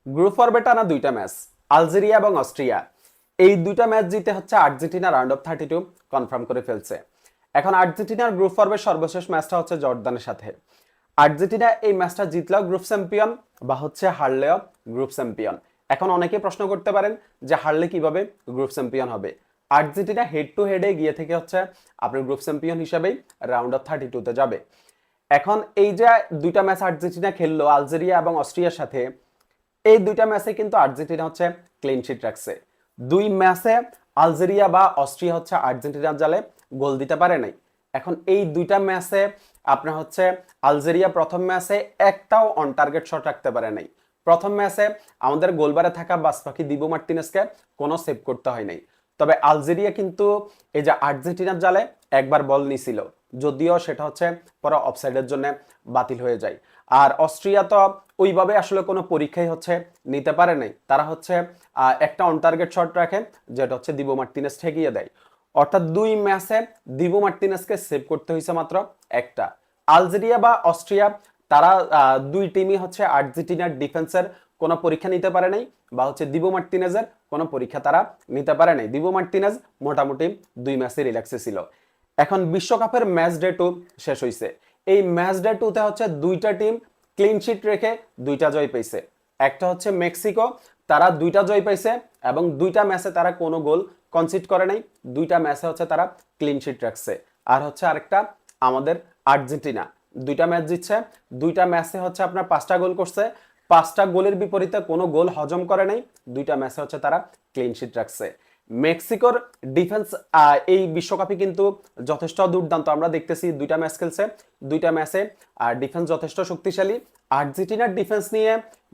Group পর্বে টানা দুইটা ম্যাচ, আলজেরিয়া এবং অস্ট্রিয়া। এই দুইটা ম্যাচ জিতে হচ্ছে আর্জেন্টিনা রাউন্ড অফ 32 কনফার্ম করে ফেলছে। এখন আর্জেন্টিনার গ্রুপ পর্বের সর্বশেষ ম্যাচটা হচ্ছে জর্দানের সাথে। আর্জেন্টিনা এই ম্যাচটা জিতলেও গ্রুপ চ্যাম্পিয়ন, বা হচ্ছে হারলেও গ্রুপ চ্যাম্পিয়ন। এখন অনেকে প্রশ্ন করতে পারেন যে হারলে কিভাবে গ্রুপ চ্যাম্পিয়ন হবে। আর্জেন্টিনা হেড টু হেডে গিয়ে থেকে হচ্ছে আপনার গ্রুপ চ্যাম্পিয়ন হিসেবেই রাউন্ড অফ 32-তে যাবে। এখন এই যে দুইটা ম্যাচ আর্জেন্টিনা খেললো আলজেরিয়া এবং অস্ট্রিয়ার সাথে, এই দুইটা ম্যাচে কিন্তু আর্জেন্টিনা হচ্ছে ক্লিন শিট রাখছে। দুই ম্যাচে আলজেরিয়া বা অস্ট্রিয়া হচ্ছে আর্জেন্টিনার জালে গোল দিতে পারে নাই। এখন এই দুইটা ম্যাচে আপনার হচ্ছে আলজেরিয়া প্রথম ম্যাচে একটাও অন টার্গেট শট রাখতে পারে নাই। প্রথম ম্যাচে আমাদের গোলবারে থাকা বাসপাখি দিবো মার্টিনেসকে কোনো সেভ করতে হয় নাই। তবে আলজেরিয়া কিন্তু এই যে আর্জেন্টিনার জালে একবার বল নিছিল, যদিও সেটা হচ্ছে পরে অফসাইডের জন্য বাতিল হয়ে যায়। আর অস্ট্রিয়া তো ওইভাবে আসলে কোনো পরীক্ষাই হচ্ছে নিতে পারে নাই। তারা হচ্ছে একটা অন টার্গেট শট রাখে, যেটা হচ্ছে দিবো মার্টিনেস ঠেকিয়ে দেয়। অর্থাৎ দুই ম্যাচে দিবো মার্টিনেসকে সেভ করতে হয়েছে মাত্র একটা। আলজেরিয়া বা অস্ট্রিয়া তারা দুই টিমই হচ্ছে আর্জেন্টিনার ডিফেন্সের কোনো পরীক্ষা নিতে পারে নাই, বা হচ্ছে দিবো মার্টিনেজের কোনো পরীক্ষা তারা নিতে পারে নাই। দিবো মার্টিনেজ মোটামুটি দুই ম্যাচে রিল্যাক্সে ছিল। এখন বিশ্বকাপের ম্যাচ ডে 2 শেষ হয়েছে। এই ম্যাচ ডে 2-তে হচ্ছে দুইটা টিম ক্লিন শিট রেখে দুইটা জয় পাইছে। একটা হচ্ছে মেক্সিকো, তারা দুইটা জয় পাইছে এবং দুইটা ম্যাচে তারা কোনো গোল কনসিড করে নাই। দুইটা ম্যাচে হচ্ছে তারা ক্লিন শিট রাখছে। আর হচ্ছে আরেকটা আমাদের আর্জেন্টিনা, দুইটা ম্যাচ জিতছে। দুইটা ম্যাচে হচ্ছে আপনার 5টা গোল করছে। 5টা গোলের বিপরীতে কোনো গোল হজম করে নাই। দুইটা ম্যাচে হচ্ছে তারা ক্লিন শিট রাখছে। মেক্সিকোর ডিফেন্স এই বিশ্বকাপে কিন্তু যথেষ্ট দুর্দান্ত। আমরা দেখতেছি দুইটা ম্যাচ খেলছে, দুইটা ম্যাচে ডিফেন্স যথেষ্ট শক্তিশালী। আর্জেন্টিনার ডিফেন্স নিয়ে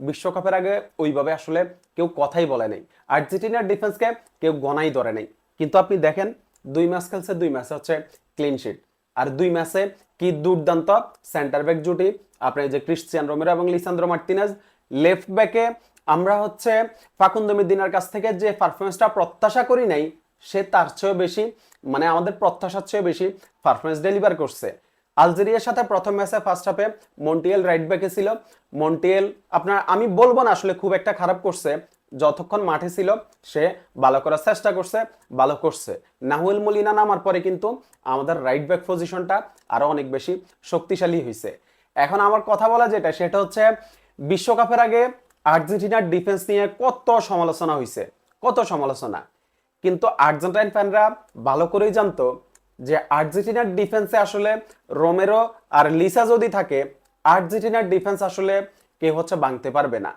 বিশ্বকাপের আগে ওইভাবে আসলে কেউ কথাই বলে নাই। আর্জেন্টিনার ডিফেন্সকে কেউ গণাই ধরে নাই। কিন্তু আপনি দেখেন দুই ম্যাচ খেলছে, দুই ম্যাচে হচ্ছে ক্লিন শিট। আর দুই ম্যাচে কি দুর্দান্ত সেন্টার ব্যাক জুটি, আপনার যে ক্রিশ্চিয়ান রোমেরো এবং লিসান্দ্রো মার্টিনেজ। লেফট ব্যাকে আমরা হচ্ছে ফাকুন্দো মেদিনার কাছ থেকে যে পারফরমেন্সটা প্রত্যাশা করি নাই, সে তার চেয়েও বেশি, মানে আমাদের প্রত্যাশার চেয়েও বেশি পারফরমেন্স ডেলিভার করছে। আলজেরিয়ার সাথে প্রথম ম্যাচে ফার্স্ট হাফে মন্টিয়েল রাইট ব্যাকে ছিল। মন্টিয়েল আপনার আমি বলবো না আসলে খুব একটা খারাপ করছে, যতক্ষণ মাঠে ছিল সে ভালো করার চেষ্টা করছে, ভালো করছে। নাহুয়েল মলিনা নামার পরে কিন্তু আমাদের রাইট ব্যাক পজিশনটা আরো অনেক বেশি শক্তিশালী হয়েছে। এখন আমার কথা বলা যেটা সেটা হচ্ছে বিশ্বকাপের আগে আর্জেন্টিনার ডিফেন্স নিয়ে কত সমালোচনা হয়েছে, কত সমালোচনা। কিন্তু আর্জেন্টাইন ফ্যানরা ভালো করেই জানতো যে আর্জেন্টিনার ডিফেন্সে আসলে রোমেরো আর লিসা যদি থাকে, আর্জেন্টিনার ডিফেন্স আসলে কেউ হচ্ছে ভাঙতে পারবে না।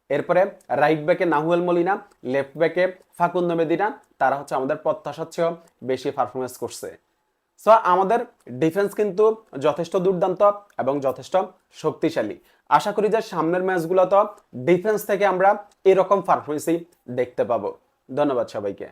এরপরে রাইট ব্যাকে নাহুয়েল মলিনা, লেফট ব্যাকে ফাকুন্দো মেদিনা, তারা হচ্ছে আমাদের প্রত্যাশার চেয়েও বেশি পারফরমেন্স করছে। সো আমাদের ডিফেন্স কিন্তু যথেষ্ট দুর্দান্ত এবং যথেষ্ট শক্তিশালী। আশা করি যে সামনের ম্যাচগুলো তো ডিফেন্স থেকে আমরা এরকম পারফরমেন্সই দেখতে পাবো। ধন্যবাদ সবাইকে।